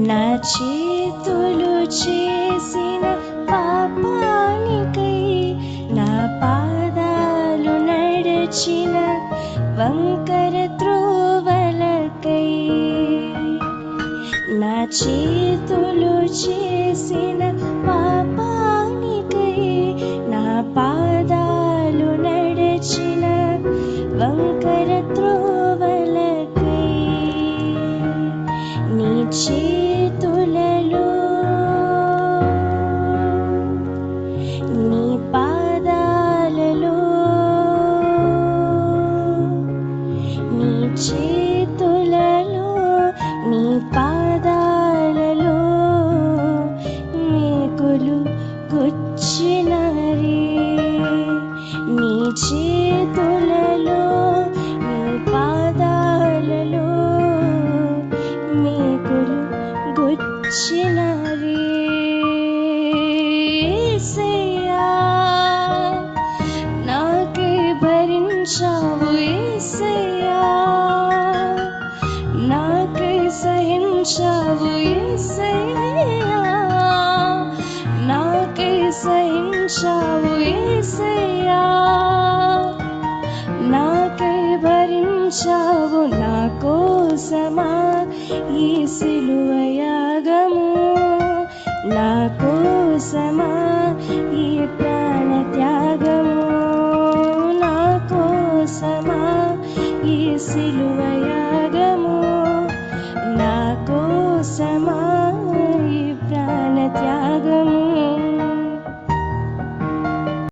నా చేతులు చేసిన పాపానికై, నా పాదాలు నడిచిన వంకర త్రోవలకై, నా చేతులు చేసిన పాపానికై, నా పాదాలు నడిచిన వంకర త్రోవలకై, నీ చేతులలో నీ పాదాలలో, నీ చేతులలో నీ పాదాలలో మేకులు గుచ్చినరి, నీ చేతులలో నీ పాదాలలో మేకులు గుచ్చినరి. యేసయ్యా నాకై భరించావు, యేసయ్యా నాకై సహించావు, యేసయ్యా నాకై సహించావు, యేసయ్యా నాకై భరించావు. నా కోసమా ఈ సిలువ యాగము, నా కోసమా ఈ ప్రాణ త్యాగము, నా కోసమా ఈ సిలువ